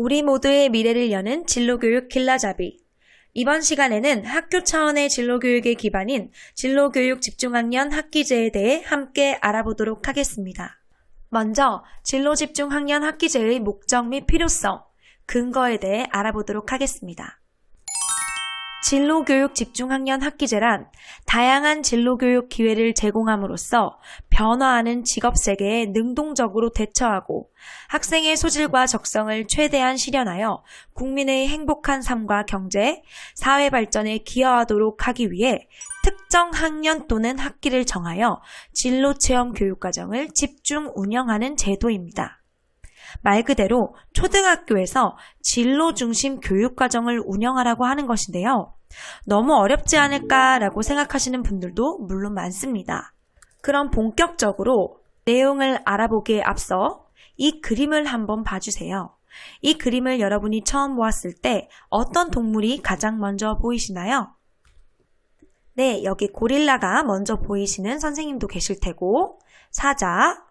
우리 모두의 미래를 여는 진로교육 길라잡이. 이번 시간에는 학교 차원의 진로교육의 기반인 진로교육 집중학년 학기제에 대해 함께 알아보도록 하겠습니다. 먼저 진로집중학년 학기제의 목적 및 필요성, 근거에 대해 알아보도록 하겠습니다. 진로교육 집중학년 학기제란 다양한 진로교육 기회를 제공함으로써 변화하는 직업세계에 능동적으로 대처하고 학생의 소질과 적성을 최대한 실현하여 국민의 행복한 삶과 경제, 사회 발전에 기여하도록 하기 위해 특정 학년 또는 학기를 정하여 진로체험 교육과정을 집중 운영하는 제도입니다. 말 그대로 초등학교에서 진로 중심 교육과정을 운영하라고 하는 것인데요. 너무 어렵지 않을까라고 생각하시는 분들도 물론 많습니다. 그럼 본격적으로 내용을 알아보기에 앞서 이 그림을 한번 봐주세요. 이 그림을 여러분이 처음 보았을 때 어떤 동물이 가장 먼저 보이시나요? 네, 여기 고릴라가 먼저 보이시는 선생님도 계실 테고, 사자,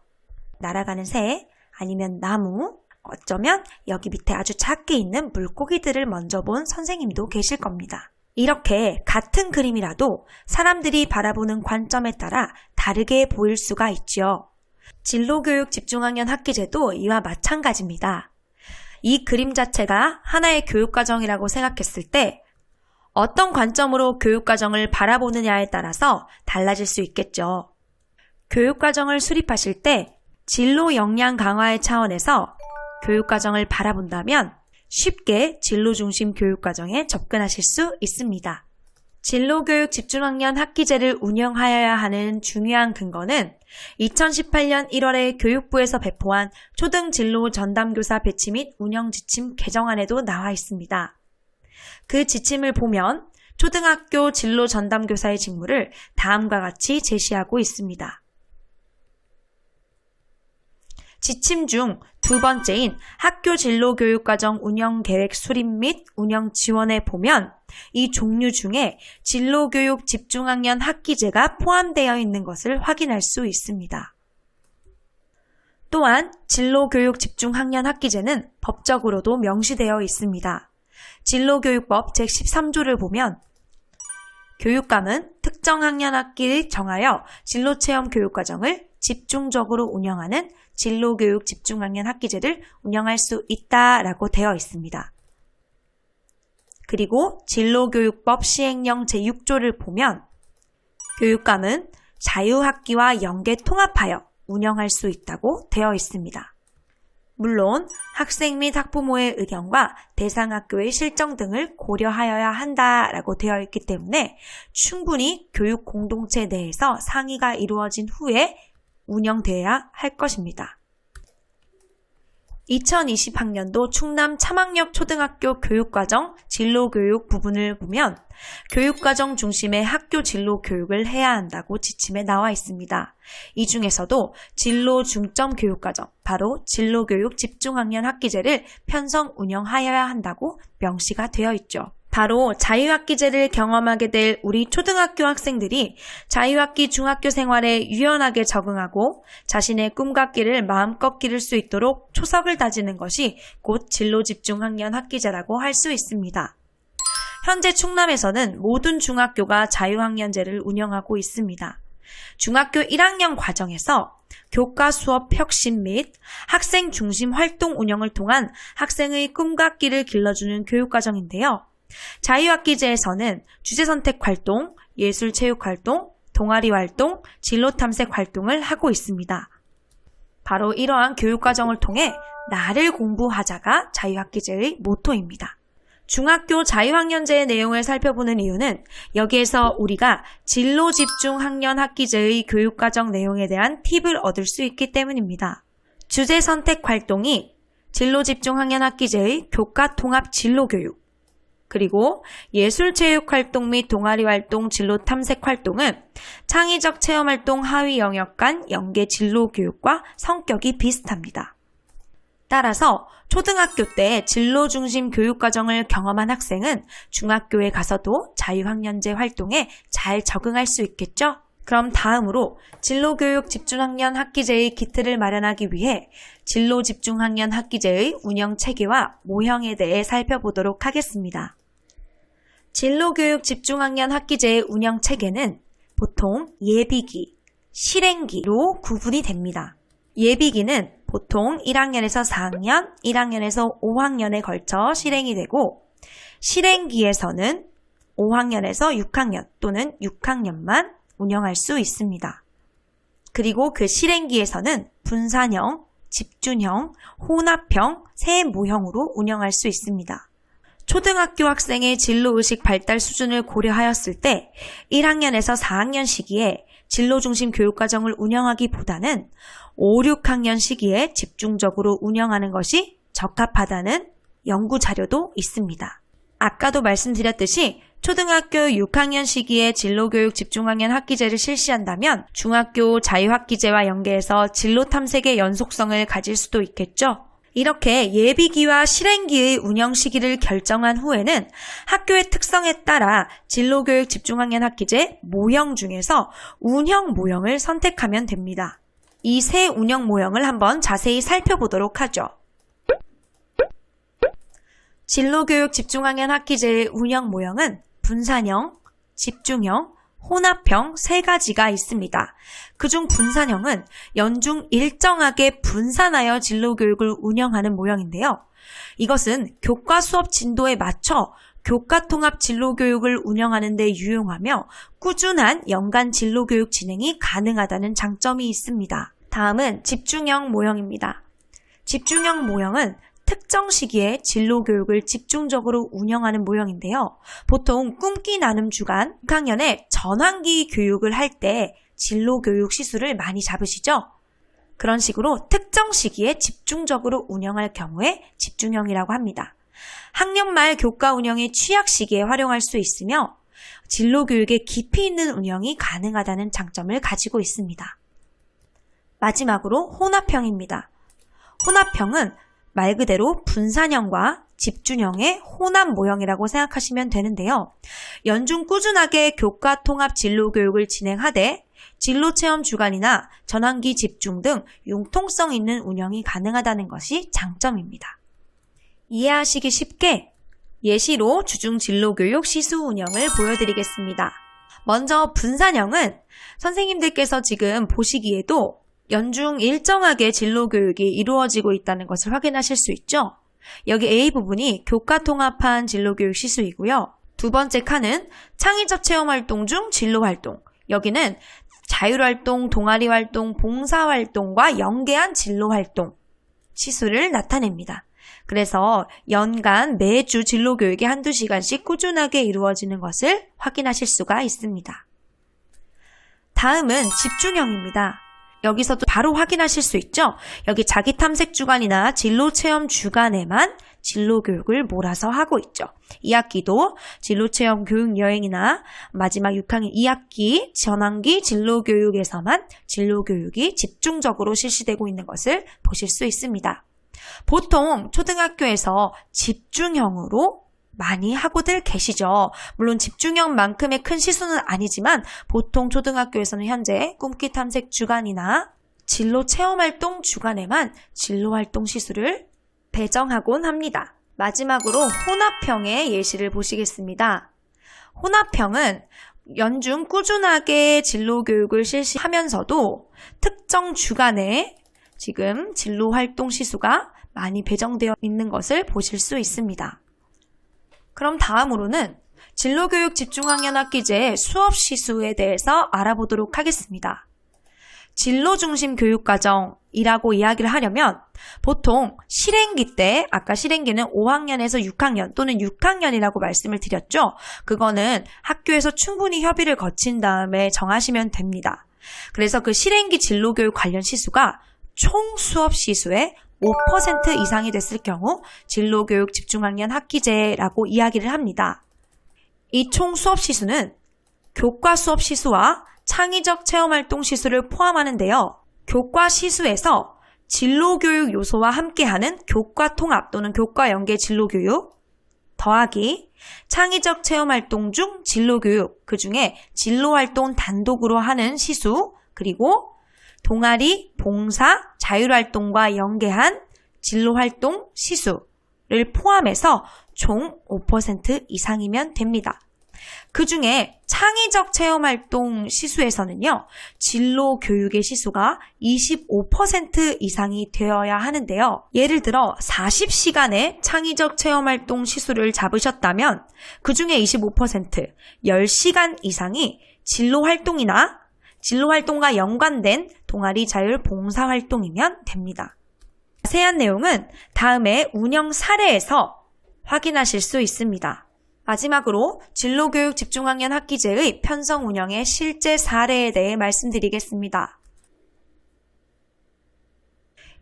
날아가는 새, 아니면 나무, 어쩌면 여기 밑에 아주 작게 있는 물고기들을 먼저 본 선생님도 계실 겁니다. 이렇게 같은 그림이라도 사람들이 바라보는 관점에 따라 다르게 보일 수가 있죠. 진로교육 집중학년 학기제도 이와 마찬가지입니다. 이 그림 자체가 하나의 교육과정이라고 생각했을 때 어떤 관점으로 교육과정을 바라보느냐에 따라서 달라질 수 있겠죠. 교육과정을 수립하실 때 진로 역량 강화의 차원에서 교육과정을 바라본다면 쉽게 진로 중심 교육과정에 접근하실 수 있습니다. 진로교육 집중학년 학기제를 운영하여야 하는 중요한 근거는 2018년 1월에 교육부에서 배포한 초등진로 전담교사 배치 및 운영 지침 개정안에도 나와 있습니다. 그 지침을 보면 초등학교 진로 전담교사의 직무를 다음과 같이 제시하고 있습니다. 지침 중 두 번째인 학교 진로 교육과정 운영 계획 수립 및 운영 지원에 보면 이 종류 중에 진로 교육 집중학년 학기제가 포함되어 있는 것을 확인할 수 있습니다. 또한 진로 교육 집중학년 학기제는 법적으로도 명시되어 있습니다. 진로교육법 제13조를 보면 교육감은 특정 학년 학기를 정하여 진로체험 교육과정을 집중적으로 운영하는 진로교육 집중학년 학기제를 운영할 수 있다라고 되어 있습니다. 그리고 진로교육법 시행령 제6조를 보면 교육감은 자유학기와 연계 통합하여 운영할 수 있다고 되어 있습니다. 물론 학생 및 학부모의 의견과 대상 학교의 실정 등을 고려하여야 한다라고 되어 있기 때문에 충분히 교육 공동체 내에서 상의가 이루어진 후에 운영되어야 할 것입니다. 2020학년도 충남 참학역 초등학교 교육과정 진로교육 부분을 보면 교육과정 중심의 학교 진로 교육을 해야 한다고 지침에 나와 있습니다. 이 중에서도 진로 중점 교육과정, 바로 진로교육 집중학년 학기제를 편성 운영하여야 한다고 명시가 되어 있죠. 바로 자유학기제를 경험하게 될 우리 초등학교 학생들이 자유학기 중학교 생활에 유연하게 적응하고 자신의 꿈과 길을 마음껏 기를 수 있도록 초석을 다지는 것이 곧 진로집중학년 학기제라고 할 수 있습니다. 현재 충남에서는 모든 중학교가 자유학년제를 운영하고 있습니다. 중학교 1학년 과정에서 교과 수업 혁신 및 학생 중심 활동 운영을 통한 학생의 꿈과 길을 길러주는 교육과정인데요. 자유학기제에서는 주제선택 활동, 예술체육활동, 동아리 활동, 진로탐색 활동을 하고 있습니다. 바로 이러한 교육과정을 통해 나를 공부하자가 자유학기제의 모토입니다. 중학교 자유학년제의 내용을 살펴보는 이유는 여기에서 우리가 진로집중학년 학기제의 교육과정 내용에 대한 팁을 얻을 수 있기 때문입니다. 주제선택 활동이 진로집중학년 학기제의 교과통합 진로교육, 그리고 예술체육활동 및 동아리활동 진로탐색활동은 창의적 체험활동 하위 영역 간 연계 진로교육과 성격이 비슷합니다. 따라서 초등학교 때 진로 중심 교육과정을 경험한 학생은 중학교에 가서도 자유학년제 활동에 잘 적응할 수 있겠죠? 그럼 다음으로 진로교육 집중학년 학기제의 기틀을 마련하기 위해 진로집중학년 학기제의 운영 체계와 모형에 대해 살펴보도록 하겠습니다. 진로교육 집중학년 학기제의 운영 체계는 보통 예비기, 실행기로 구분이 됩니다. 예비기는 보통 1학년에서 4학년, 1학년에서 5학년에 걸쳐 실행이 되고 실행기에서는 5학년에서 6학년 또는 6학년만 운영할 수 있습니다. 그리고 그 실행기에서는 분산형, 집중형, 혼합형, 세 모형으로 운영할 수 있습니다. 초등학교 학생의 진로의식 발달 수준을 고려하였을 때 1학년에서 4학년 시기에 진로중심 교육과정을 운영하기보다는 5, 6학년 시기에 집중적으로 운영하는 것이 적합하다는 연구 자료도 있습니다. 아까도 말씀드렸듯이 초등학교 6학년 시기에 진로교육 집중학년 학기제를 실시한다면 중학교 자유학기제와 연계해서 진로 탐색의 연속성을 가질 수도 있겠죠. 이렇게 예비기와 실행기의 운영 시기를 결정한 후에는 학교의 특성에 따라 진로교육 집중학년 학기제 모형 중에서 운영 모형을 선택하면 됩니다. 이 세 운영 모형을 한번 자세히 살펴보도록 하죠. 진로교육 집중학년 학기제의 운영 모형은 분산형, 집중형, 혼합형 세 가지가 있습니다. 그중 분산형은 연중 일정하게 분산하여 진로교육을 운영하는 모형인데요. 이것은 교과 수업 진도에 맞춰 교과 통합 진로교육을 운영하는 데 유용하며 꾸준한 연간 진로교육 진행이 가능하다는 장점이 있습니다. 다음은 집중형 모형입니다. 집중형 모형은 특정 시기에 진로교육을 집중적으로 운영하는 모형인데요. 보통 꿈기 나눔 주간 6학년에 전환기 교육을 할 때 진로교육 시수를 많이 잡으시죠? 그런 식으로 특정 시기에 집중적으로 운영할 경우에 집중형이라고 합니다. 학년 말 교과 운영의 취약 시기에 활용할 수 있으며 진로교육의 깊이 있는 운영이 가능하다는 장점을 가지고 있습니다. 마지막으로 혼합형입니다. 혼합형은 말 그대로 분산형과 집중형의 혼합 모형이라고 생각하시면 되는데요. 연중 꾸준하게 교과 통합 진로 교육을 진행하되 진로 체험 주간이나 전환기 집중 등 융통성 있는 운영이 가능하다는 것이 장점입니다. 이해하시기 쉽게 예시로 주중 진로 교육 시수 운영을 보여드리겠습니다. 먼저 분산형은 선생님들께서 지금 보시기에도 연중 일정하게 진로 교육이 이루어지고 있다는 것을 확인하실 수 있죠. 여기 A 부분이 교과 통합한 진로 교육 시수이고요. 두 번째 칸은 창의적 체험 활동 중 진로 활동. 여기는 자율활동, 동아리 활동, 봉사 활동과 연계한 진로 활동 시수를 나타냅니다. 그래서 연간 매주 진로 교육이 한두 시간씩 꾸준하게 이루어지는 것을 확인하실 수가 있습니다. 다음은 집중형입니다. 여기서도 바로 확인하실 수 있죠? 여기 자기 탐색 주간이나 진로 체험 주간에만 진로 교육을 몰아서 하고 있죠. 2학기도 진로 체험 교육 여행이나 마지막 6학년 2학기 전환기 진로 교육에서만 진로 교육이 집중적으로 실시되고 있는 것을 보실 수 있습니다. 보통 초등학교에서 집중형으로 많이 하고들 계시죠. 물론 집중형만큼의 큰 시수는 아니지만 보통 초등학교에서는 현재 꿈기 탐색 주간이나 진로 체험활동 주간에만 진로활동 시수를 배정하곤 합니다. 마지막으로 혼합형의 예시를 보시겠습니다. 혼합형은 연중 꾸준하게 진로교육을 실시하면서도 특정 주간에 지금 진로활동 시수가 많이 배정되어 있는 것을 보실 수 있습니다. 그럼 다음으로는 진로교육 집중학년 학기제 수업 시수에 대해서 알아보도록 하겠습니다. 진로중심 교육과정이라고 이야기를 하려면 보통 실행기 때 아까 실행기는 5학년에서 6학년 또는 6학년이라고 말씀을 드렸죠. 그거는 학교에서 충분히 협의를 거친 다음에 정하시면 됩니다. 그래서 그 실행기 진로교육 관련 시수가 총 수업 시수의 5% 이상이 됐을 경우 진로교육 집중학년 학기제라고 이야기를 합니다. 이 총 수업 시수는 교과 수업 시수와 창의적 체험활동 시수를 포함하는데요. 교과 시수에서 진로교육 요소와 함께하는 교과 통합 또는 교과 연계 진로교육 더하기 창의적 체험활동 중 진로교육, 그 중에 진로활동 단독으로 하는 시수, 그리고 동아리, 봉사, 자율활동과 연계한 진로활동 시수를 포함해서 총 5% 이상이면 됩니다. 그 중에 창의적 체험활동 시수에서는요, 진로 교육의 시수가 25% 이상이 되어야 하는데요. 예를 들어 40시간의 창의적 체험활동 시수를 잡으셨다면 그 중에 25%, 10시간 이상이 진로활동이나 진로활동과 연관된 동아리 자율 봉사활동이면 됩니다. 자세한 내용은 다음에 운영 사례에서 확인하실 수 있습니다. 마지막으로 진로교육 집중학년 학기제의 편성 운영의 실제 사례에 대해 말씀드리겠습니다.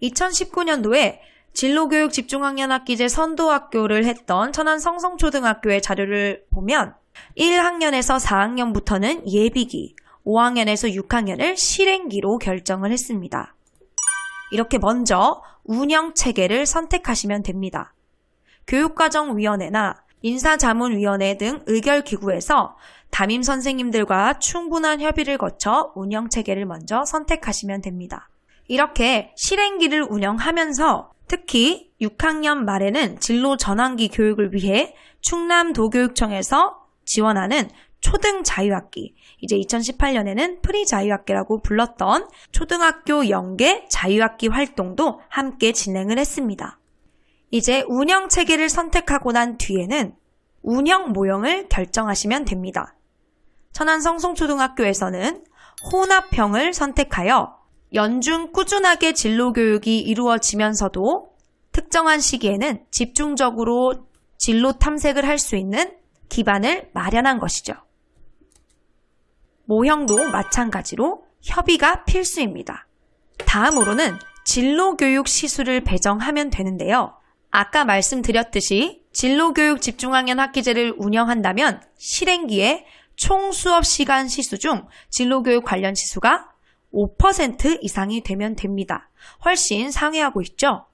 2019년도에 진로교육 집중학년 학기제 선도학교를 했던 천안 성성초등학교의 자료를 보면 1학년에서 4학년부터는 예비기, 5학년에서 6학년을 실행기로 결정을 했습니다. 이렇게 먼저 운영체계를 선택하시면 됩니다. 교육과정위원회나 인사자문위원회 등 의결기구에서 담임 선생님들과 충분한 협의를 거쳐 운영체계를 먼저 선택하시면 됩니다. 이렇게 실행기를 운영하면서 특히 6학년 말에는 진로 전환기 교육을 위해 충남도교육청에서 지원하는 초등 자유학기, 이제 2018년에는 프리 자유학기라고 불렀던 초등학교 연계 자유학기 활동도 함께 진행을 했습니다. 이제 운영체계를 선택하고 난 뒤에는 운영 모형을 결정하시면 됩니다. 천안 성송초등학교에서는 혼합형을 선택하여 연중 꾸준하게 진로교육이 이루어지면서도 특정한 시기에는 집중적으로 진로 탐색을 할 수 있는 기반을 마련한 것이죠. 모형도 마찬가지로 협의가 필수입니다. 다음으로는 진로교육 시수를 배정하면 되는데요. 아까 말씀드렸듯이 진로교육 집중학년 학기제를 운영한다면 실행기에 총 수업 시간 시수 중 진로교육 관련 시수가 5% 이상이 되면 됩니다. 훨씬 상회하고 있죠?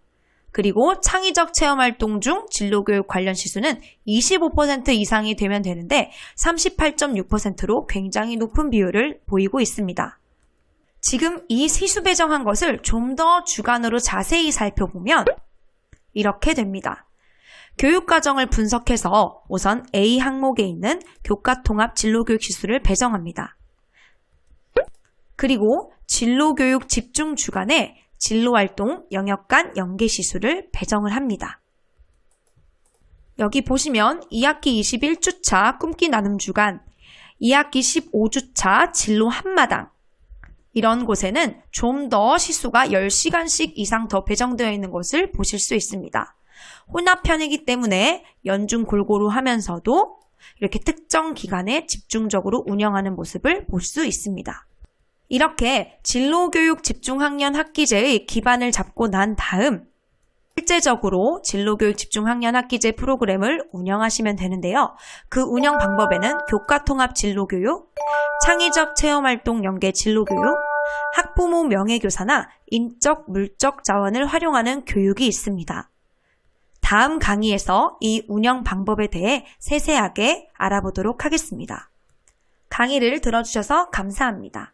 그리고 창의적 체험활동 중 진로교육 관련 시수는 25% 이상이 되면 되는데 38.6%로 굉장히 높은 비율을 보이고 있습니다. 지금 이 시수 배정한 것을 좀 더 주관으로 자세히 살펴보면 이렇게 됩니다. 교육과정을 분석해서 우선 A 항목에 있는 교과통합 진로교육 시수를 배정합니다. 그리고 진로교육 집중 주간에 진로활동 영역 간 연계 시수를 배정을 합니다. 여기 보시면 2학기 21주차 꿈기 나눔 주간, 2학기 15주차 진로 한마당, 이런 곳에는 좀 더 시수가 10시간씩 이상 더 배정되어 있는 것을 보실 수 있습니다. 혼합편이기 때문에 연중 골고루 하면서도 이렇게 특정 기간에 집중적으로 운영하는 모습을 볼 수 있습니다. 이렇게 진로교육 집중학년 학기제의 기반을 잡고 난 다음 실제적으로 진로교육 집중학년 학기제 프로그램을 운영하시면 되는데요. 그 운영 방법에는 교과통합 진로교육, 창의적 체험활동 연계 진로교육, 학부모 명예교사나 인적, 물적 자원을 활용하는 교육이 있습니다. 다음 강의에서 이 운영 방법에 대해 세세하게 알아보도록 하겠습니다. 강의를 들어주셔서 감사합니다.